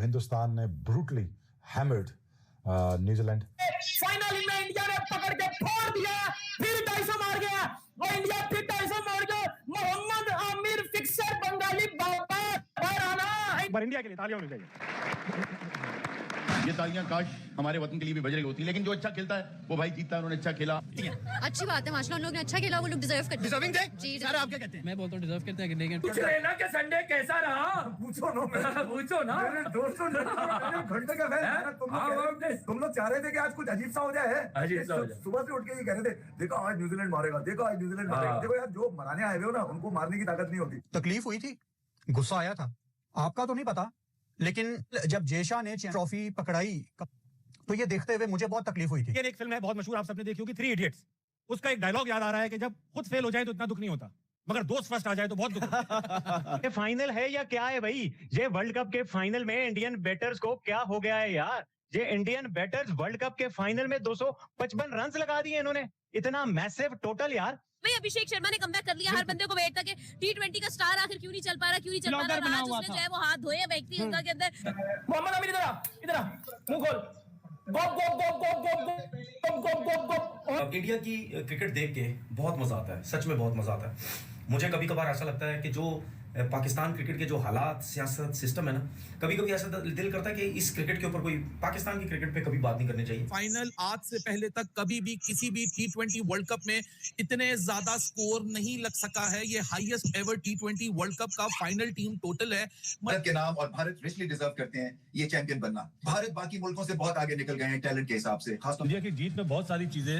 हिंदुस्तान ने brutally hammered New Zealand. Final में India ने पकड़ के फोड़ दिया, फिर 250 मार गया और इंडिया फिर 250 मार गया। मोहम्मद आमिर फिक्सर बंगाली बाबा आना एक बार इंडिया के लिए तालियां होनी चाहिए। ये तालियां काश हमारे वतन के लिए भी बज रही होती, लेकिन जो अच्छा खेलता है वो भाई जीतता है, उन्होंने अच्छा खेला। अच्छी बात है, माशाल्लाह उन लोगों ने अच्छा खेला, वो लोग डिजर्व करते हैं। डिजर्विंग थे जी सर, आप क्या कहते हैं? मैं बोलता हूँ डिजर्व करते हैं, लेकिन पूछ लेना कि संडे कैसा रहा। पूछो ना पूछो ना मेरे दोस्तों ने घंटे का तुम लोग चाह रहे थे कि आज कुछ अजीब सा हो जाए। अजीब सा हो जाए। सुबह से उठ के ये कह रहे थे देखो आज न्यूजीलैंड मारेगा, देखो आज न्यूजीलैंड मारेगा। देखो यार, जो मराने आए हुए हो ना उनको मारने की ताकत नहीं होती। तकलीफ हुई थी, गुस्सा आया था, आपका तो नहीं पता, लेकिन जब जेशा ने ट्रॉफी पकड़ाई तो ये देखते हुए मुझे बहुत तकलीफ हुई थी। ये एक फिल्म है बहुत मशहूर, आप सबने देखी होगी, 3 इडियट्स। उसका एक डायलॉग याद आ रहा है कि जब खुद फेल हो जाए तो इतना दुख नहीं होता, मगर दोस्त फर्स्ट आ जाए तो बहुत दुख होता है। ये फाइनल है या क्या है भाई? ये वर्ल्ड कप के फाइनल में इंडियन बैटर्स को क्या हो गया है यार? ये इंडियन बैटर्स वर्ल्ड कप के फाइनल में 255 रन लगा दिए इन्होंने, इतना मैसिव टोटल यार। भाई अभिषेक शर्मा ने कमबैक कर लिया, हर बंदे को वेट था कि टी20 का स्टार आखिर क्यों नहीं चल पा रहा, क्यों नहीं चल पा रहा। आज उसने जो है वो हाथ धोए व्यक्ति उनका के अंदर। मोहम्मद आमिर इधर आ, मुंह खोल। गो गो गो गो गो गो गो गो गो। इंडिया की क्रिकेट देख के बहुत मजा आता है, सच में बहुत मजा आता है। मुझे कभी कभार ऐसा लगता है कि जो पाकिस्तान क्रिकेट के जो हालात, सियासत, सिस्टम है ना, कभी कभी ऐसा दिल करता है कि इस क्रिकेट के ऊपर कोई पाकिस्तान की क्रिकेट पे कभी बात नहीं करनी चाहिए। फाइनल आज से पहले तक कभी भी किसी भी टी20 वर्ल्ड कप में इतने ज्यादा स्कोर नहीं लग सका है। ये हाईएस्ट एवर टी20 वर्ल्ड कप का फाइनल टीम टोटल है। भारत के नाम और भारत रिचली डिजर्व करते हैं ये चैंपियन बनना। भारत बाकी मुल्कों से बहुत आगे निकल गए हैं टैलेंट के हिसाब से। खासतौर इंडिया की जीत में बहुत सारी चीजें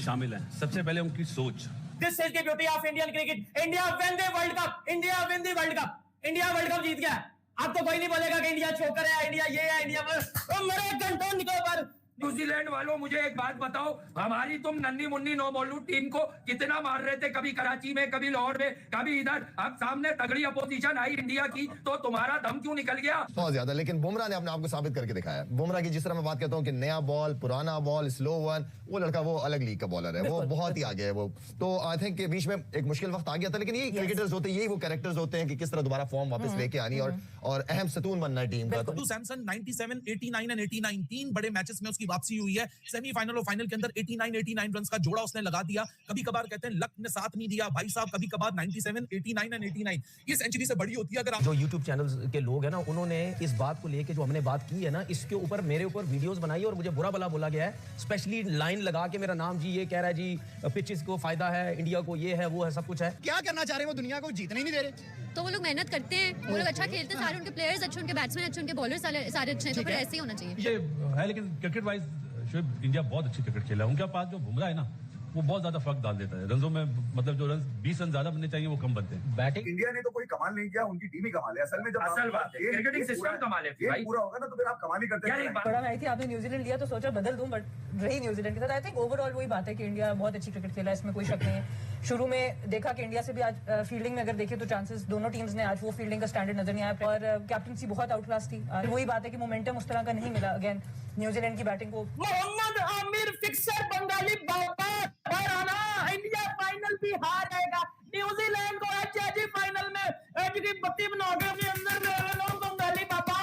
शामिल हैं। सबसे पहले उनकी सोच। This is the beauty of Indian cricket. India win the World Cup. India win the World Cup. India World Cup जीत गया। अब तो कोई नहीं बोलेगा कि इंडिया छोकर है, इंडिया ये है, इंडिया मेरे घंटों निकल पर। न्यूजीलैंड वालों मुझे एक बात बताओ, हमारी तुम नन्ही मुन्नी नो बॉलू टीम को कितना मार रहे थे, कभी कराची में, कभी लाहौर में, कभी इधर। अब सामने तगड़ी अपोजिशन आई इंडिया की तो तुम्हारा दम क्यों निकल गया? बहुत ज्यादा। लेकिन बुमराह ने अपने आप को साबित करके दिखाया। बुमराह की जिस तरह मैं बात करता हूँ कि नया बॉल, पुराना बॉल, स्लो वन, वो लड़का वो अलग लीग का बॉलर है, वो बहुत ही आगे है वो। तो आई थिंक के बीच में एक मुश्किल वक्त आ गया था, लेकिन यही क्रिकेटर्स होते हैं, यही वो कैरेक्टर्स होते हैं कि किस तरह दोबारा फॉर्म वापस लेके आनी और अहम सतून बनना है टीम का। संजू सैमसन 97, 89 एंड 89 तीन बड़े मैचेस में उसकी वापसी हुई है। सेमीफाइनल और फाइनल के अंदर 89 रन्स का जोड़ा उसने लगा दिया। कभी कभार कहते हैं लक ने साथ नहीं दिया भाई साहब, कभी कभार 97, 89 एंड 89 ये सेंचुरी से बड़ी होती है। अगर जो YouTube चैनल्स के लोग हैं ना, उन्होंने इस बात को लेके जो हमने बात की है ना, इसके ऊपर मेरे ऊपर वीडियोस बनाई और मुझे बुरा भला बोला गया है। स्पेशली लाइन लगा के मेरा नाम जी ये कह रहा है जी पिचेस को फायदा है, इंडिया को ये है वो है, सब कुछ है। क्या करना चाह रहे हैं वो? दुनिया को जीतने ही नहीं दे रहे। तो वो लोग मेहनत करते हैं, वो लोग अच्छा खेलते हैं, सारे उनके प्लेयर्स अच्छे, उनके बैट्समैन अच्छे, उनके बॉलर सारे अच्छे हैं, तो फिर ऐसे ही होना चाहिए। ये है, लेकिन क्रिकेट वाइज इंडिया बहुत अच्छी क्रिकेट खेला है। उनके पास जो बुमराह है ना, वो बहुत ज्यादा फर्क डाल देता है रनों में। मतलब जो रन 20 रन ज्यादा बनने चाहिए वो कम बनते हैं। बैटिंग इंडिया ने तो कोई कमाल नहीं किया, उनकी टीम ही कमाल है। असल में जब असल बात है क्रिकेटिंग सिस्टम कमाल है भाई। पूरा होगा ना तो फिर आप कमाल ही करते हैं। बड़ा आई थी, आपने न्यूजीलैंड लिया तो सोचा बदल दूं, बट रही न्यूजीलैंड के साथ। आई थिंक ओवरऑल वही बात है कि इंडिया बहुत अच्छी क्रिकेट खेला, इसमें कोई शक नहीं है। शुरू में देखा कि इंडिया से भी आज फील्डिंग में अगर देखें तो चांसेस दोनों टीम्स ने आज वो फील्डिंग का स्टैंडर्ड नजर नहीं आया और कैप्टनसी बहुत आउट क्लास थी। वही बात है कि मोमेंटम उस तरह का नहीं मिला अगेन न्यूजीलैंड की बैटिंग को। मोहम्मद आमिर फिक्सर बंगाली बाबा आना, इंडिया फाइनल भी हार जाएगा। न्यूजीलैंड को एच फाइनल में एच की बत्ती बना के अपने अंदर ले लेना बंगाली बाबा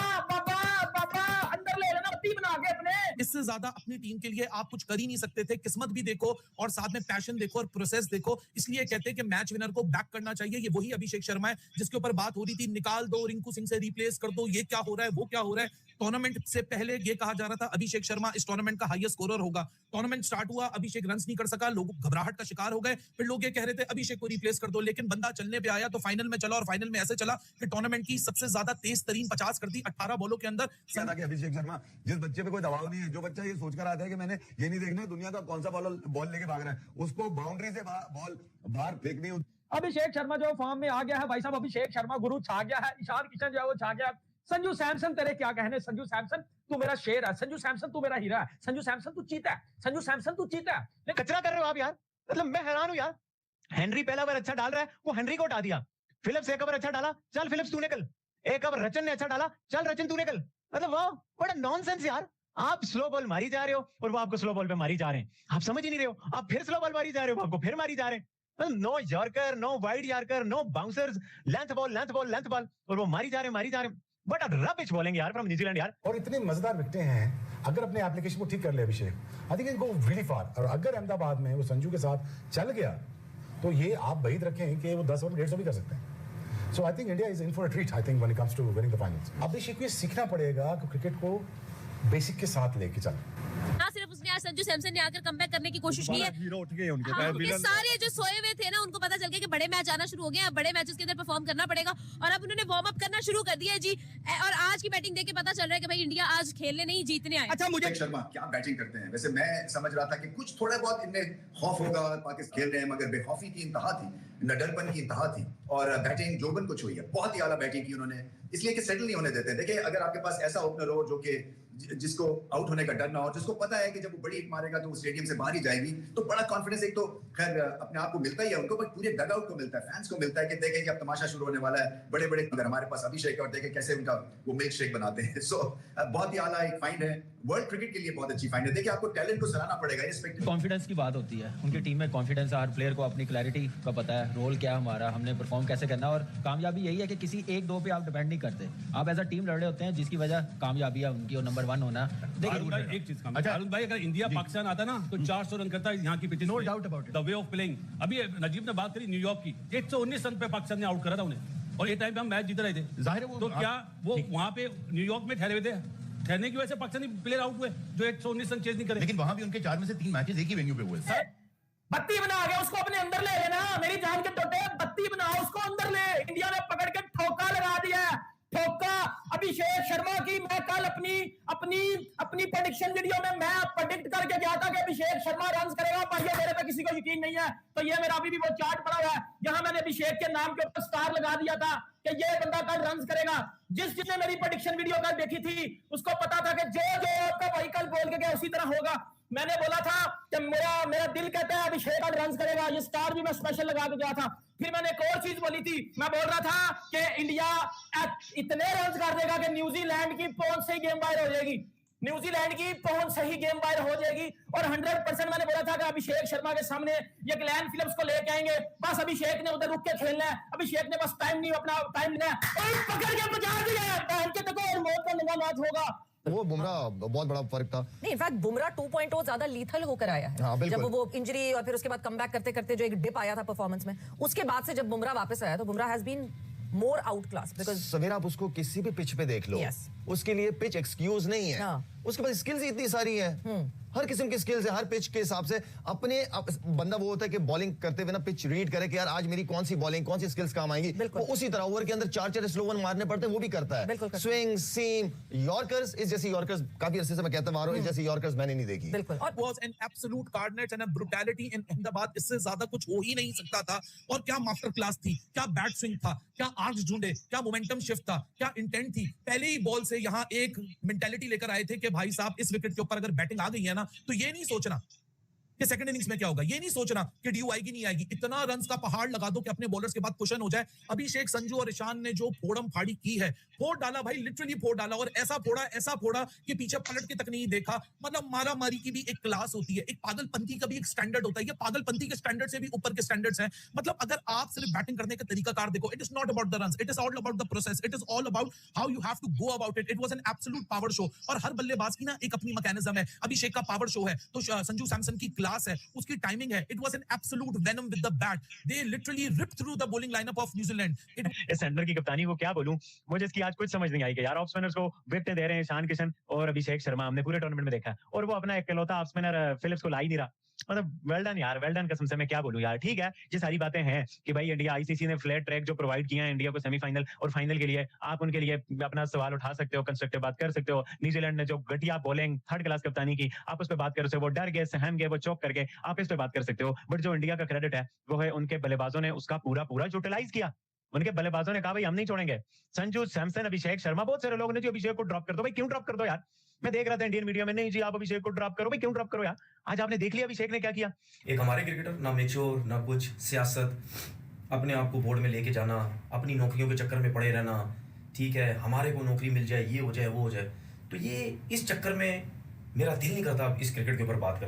अंदर ले लेना बत्ती बना के अपने। इससे ज्यादा अपनी टीम के लिए आप कुछ कर ही नहीं सकते थे। किस्मत भी देखो और साथ में पैशन देखो और प्रोसेस देखो। इसलिए कहते हैं कि मैच विनर को बैक करना चाहिए। ये वही अभिषेक शर्मा है जिसके ऊपर बात हो रही थी, निकाल दो, रिंकू सिंह से रिप्लेस कर दो, ये क्या हो रहा है, वो क्या हो रहा है। टूर्नामेंट से पहले ये कहा जा रहा था अभिषेक शर्मा इस टूर्नामेंट का हाईएस्ट स्कोरर होगा। टूर्नामेंट स्टार्ट हुआ, अभिषेक रन्स नहीं कर सका, लोग घबराहट का शिकार हो गए। फिर लोग ये कह रहे थे अभिषेक को रिप्लेस कर दो, लेकिन बंदा चलने पे आया तो फाइनल में चला और फाइनल में ऐसे चला कि टूर्नामेंट की सबसे ज्यादा तेज तरीन 50 कर दी 18 बॉलों के अंदर। अभिषेक शर्मा जिस बच्चे पे कोई दबाव नहीं है, जो बच्चा ये सोच कर आता है कि मैंने ये नहीं देखना दुनिया का कौन सा बॉल लेके भाग रहा है, उसको बाउंड्री से बॉल बाहर फेंकनी होती। अभिषेक शर्मा जो फॉर्म में आ गया है भाई साहब, अभिषेक शर्मा गुरु छा गया है, ईशान किशन जो है वो छा गया। संजू सैमसन तेरे क्या कहने? संजू सैमसन तू मेरा शेर है, संजू सैमसन तू मेरा हीरा है, संजू सैमसन तू चीता है, संजू सैमसन तू चीता है। कचरा कर रहे हो आप यार, मतलब मैं हैरान हूं यार। हेनरी पहला ओवर अच्छा डाल रहा है, वो हेनरी को हटा दिया। फिलिप्स एक ओवर अच्छा डाला, चल फिलिप्स तू निकल। एक ओवर रचन ने अच्छा डाला, चल रचन तू निकल। मतलब वाह बड़ा नॉनसेंस यार। आप स्लो बॉल मारी जा रहे हो और वो आपको स्लो बॉल पे मारी जा रहे हैं, आप समझ ही नहीं रहे हो। आप फिर स्लो बॉल मारी जा रहे हो, आपको फिर मारी जा रहे हैं। No yorker, no wide yorker, no bouncers, length ball और वो मारी जा रहे हैं। बट रबिश बॉलिंग यार फ्रॉम न्यूजीलैंड यार। और इतने मजेदार विकेटें हैं, अगर अपने एप्लीकेशन को ठीक कर ले Abhishek, I think it go really far. और अगर अहमदाबाद में वो संजू के साथ चल गया तो ये आप बैद रखें कि वो 10 ओवर 150 भी कर सकते हैं। So I think India is in for a treat I think when it comes to winning the finals. Abhishek को ये सीखना पड़ेगा कि क्रिकेट को बेसिक के साथ लेके चल। ना सिर्फ उसने आज संजू सैमसन ने आकर कमबैक करने की कोशिश की है, हीरो उठ गए उनके हाँ, ये सारे जो सोए हुए थे ना उनको पता चल गया कि बड़े मैच आना शुरू हो गए हैं, बड़े मैचेस के अंदर परफॉर्म करना पड़ेगा और अब उन्होंने वार्म अप करना शुरू कर दिया है जी। और आज की बैटिंग देख के पता चल रहा है कि भाई इंडिया आज खेलने नहीं जीतने आए। अच्छा मुझे शर्मा क्या बैटिंग करते हैं। वैसे मैं समझ रहा था कि कुछ थोड़ा बहुत इनमें खौफ होगा, पाकिस्तान खेल रहे हैं, मगर बेखौफी की इंतहा थी, नडरपन की इंतहा थी और बैटिंग जोबन को छुई है। बहुत ही आला बैटिंग की उन्होंने, इसलिए कि सेटल नहीं होने देते। देखिए अगर आपके पास ऐसा ओपनर हो जो कि जिसको आउट होने का डर ना हो, जिसको पता है कि जब वो बड़ी हिट मारेगा तो वो स्टेडियम से बाहर ही जाएगी, तो बड़ा कॉन्फिडेंस एक तो खैर अपने आप को मिलता ही है उनको, बट पूरे डग आउट को मिलता है, फैंस को मिलता है कि देखें कि अब तमाशा शुरू होने वाला है। बड़े बड़े अगर हमारे पास अभिषेक और देखें कैसे उनका वो मिल्क शेक बनाते हैं। सो बहुत ही आला एक फाइंड है, वर्ल्ड क्रिकेट के लिए बहुत अच्छी फाइंड है। देखिए आपको टैलेंट को सराहना पड़ेगा, रिस्पेक्ट। कॉन्फिडेंस की बात होती है, उनकी टीम में कॉन्फिडेंस है, हर प्लेयर को अपनी क्लैरिटी का पता है, रोल क्या है हमारा, हमने परफॉर्म कैसे करना है। और कामयाबी यही है कि किसी एक दो पे आप डिपेंड नहीं करते, आप एज अ टीम लड़ रहे होते हैं, जिसकी वजह कामयाबी है उनकी और नंबर 1 होना। अरुण भाई एक चीज अच्छा अरुण भाई, अगर इंडिया पाकिस्तान आता ना तो 400 रन करता है यहाँ की pitch. No doubt about it. The way of playing. अभी नजीब ने बात करी न्यूयॉर्क की, 119 रन पे पाकिस्तान ने आउट करा था उन्हें और ये टाइम पे हम मैच जीत रहे थे। जाहिर है वो तो क्या वो वहां पे न्यूयॉर्क में ठहरे हुए थे, ठहरने की वजह से पाकिस्तानी प्लेयर आउट हुए जो 119 रन चेज नहीं करे। लेकिन वहां भी उनके 4 में से 3 मैचेस एक ही वेन्यू पे हुए। बत्ती बना गया, उसको अपने अंदर ले लेना, मेरी जान के टोटे, बत्ती बनाओ, उसको अंदर ले। इंडिया ने पकड़ के ठोका लगा दिया, ठोका। अभिषेक शर्मा की मैं कल अपनी प्रेडिक्शन वीडियो में मैं प्रेडिक्ट करके गया था कि अभिषेक शर्मा रन करेगा, पर ये मेरे पे किसी को यकीन नहीं है। तो ये मेरा अभी भी वो चार्ट पड़ा हुआ है जहां मैंने अभिषेक के नाम के ऊपर स्टार लगा दिया था कि ये बंदा कल रन करेगा। जिसने मेरी प्रेडिक्शन वीडियो कल देखी थी उसको पता था कि जो आपका भाई कल बोल के गया उसी तरह होगा। मैंने बोला था कि मेरा दिल कहता है अभिषेक कल रन करेगा, ये स्टार भी मैं स्पेशल लगा के गया था। फिर मैंने एक और चीज बोली थी, मैं बोल रहा था कि इंडिया इतने रन कर देगा कि न्यूजीलैंड की पहुंच से ही गेम बाहर हो जाएगी, न्यूजीलैंड की पहुंच से ही गेम बाहर हो जाएगी। और 100% मैंने बोला था कि अभिषेक शर्मा के सामने ये ग्लेन फिलिप्स को लेके आएंगे, बस अभिषेक ने उधर रुक के खेलना है, अभिषेक ने बस टाइम नहीं अपना टाइम लेना है और पकड़ के बचा दिया है के तक और मौत का लंबा मैच होगा। वो बुमराह बहुत बड़ा फर्क था। नहीं इनफैक्ट बुमराह 2.0 ज्यादा लीथल होकर आया है। हाँ, जब वो इंजरी और फिर उसके बाद कमबैक करते करते जो एक डिप आया था परफॉर्मेंस में, उसके बाद से जब बुमराह वापस आया तो Bumrah has been more outclass. Because सवेरा आप उसको किसी भी पिच पे देख लो, उसके लिए पिच एक्सक्यूज नहीं है। उसके पास स्किल्स इतनी सारी है, हर किस्म की स्किल्स है, हर पिच के हिसाब से अपने बंदा वो होता है कि बॉलिंग करते हुए ना पिच रीड करे कि यार आज मेरी कौन सी बॉलिंग कौन सी स्किल्स काम आएंगी, वो उसी तरह ओवर के अंदर 4 स्लो वन मारने पड़ते हैं वो भी करता है। स्विंग सीम यॉर्कर्स इस जैसी यॉर्कर्स काफी अरसे से मैं कहता आ रहा हूं, इस जैसी यॉर्कर्स मैंने नहीं देखी। Was an absolute carnage and a brutality in Ahmedabad, इससे ज्यादा कुछ हो ही नहीं सकता था। और क्या मास्टर क्लास थी, क्या बैट स्विंग था, क्या आर्क्स ढूंढे, क्या मोमेंटम शिफ्ट था, क्या इंटेंट थी। पहले ही बॉल से यहां एक मेंटालिटी लेकर आए थे कि भाई साहब इस विकेट के ऊपर अगर बैटिंग आ गई है ना तो ये नहीं सोचना कि सेकंड इनिंग्स में क्या होगा, ये नहीं सोचना कि ड्यू आएगी नहीं आएगी, इतना रन्स का पहाड़ लगा दो कि अपने बॉलर्स के बाद कुशन हो जाए। अभिषेक, संजू और ईशान ने जो फोड़म फाड़ी की है, फोड़ डाला भाई, लिटरली फोड़ डाला। और ऐसा फोड़ा कि पीछे पलट के तक नहीं देखा। मतलब मारा मारी की भी एक क्लास होती है, एक पागलपंती का भी एक स्टैंडर्ड होता है। ये पागलपंती के स्टैंडर्ड से भी ऊपर के स्टैंडर्ड्स हैं। मतलब अगर आप सिर्फ बैटिंग करने का तरीकाकार देखो, it is not about the runs, it is all about the process, it is all about how you have to go about it. It was an absolute power show. और हर बल्लेबाज की ना एक अपनी मैकेनिज्म है। अभिषेक का पावर शो है तो संजू सैमसन की क्लास है, उसकी टाइमिंग है। It was an absolute venom with the bat, they literally ripped through the bowling lineup of New Zealand. इस सेंटर की कप्तानी को क्या बोलूं, मुझे इसकी आज कुछ समझ नहीं आई कि यार ऑफ स्पिनर्स को विकेट दे रहे हैं ईशान किशन और अभिषेक शर्मा, हमने पूरे टूर्नामेंट में देखा, और वो अपना इकलौता ऑफ स्पिनर फिलिप्स को ला ही नहीं रहा। मतलब वेल डन यार, वेल डन कसम से। मैं क्या बोलूं यार, ठीक है ये सारी बातें हैं कि भाई इंडिया आईसीसी ने फ्लैट ट्रैक जो प्रोवाइड किया है इंडिया को सेमीफाइनल और फाइनल के लिए, आप उनके लिए अपना सवाल उठा सकते हो, कंस्ट्रक्टिव बात कर सकते हो। न्यूजीलैंड ने जो घटिया बॉलिंग थर्ड क्लास कप्तानी की, आप उस पर बात कर सकते हो। वो डर गए, सहम गए, वो चौक करके, आप इस पे बात कर सकते हो। बट जो इंडिया का क्रेडिट है वो है उनके बल्लेबाजों ने उसका पूरा यूटिलाइज किया। उनके बल्लेबाजों ने कहा भाई हम नहीं छोड़ेंगे। संजू सैमसन, अभिषेक शर्मा, बहुत सारे लोग ने जो अभिषेक को ड्रॉप कर दो, भाई क्यों ड्रॉप कर दो यार। मैं देख रहा था इंडियन मीडिया में, नहीं जी आप अभिषेक को ड्रॉप करो, भाई क्यों ड्रॉप करो यार। आज आपने देख लिया अभिषेक ने क्या किया। एक हमारे क्रिकेटर ना मेच्योर ना कुछ, सियासत, अपने आप को बोर्ड में लेके जाना, अपनी नौकरियों के चक्कर में पड़े रहना, ठीक है हमारे को नौकरी मिल जाए, ये हो जाए वो हो जाए। तो ये इस चक्कर में मेरा दिल नहीं करता इस क्रिकेट के ऊपर बात करना।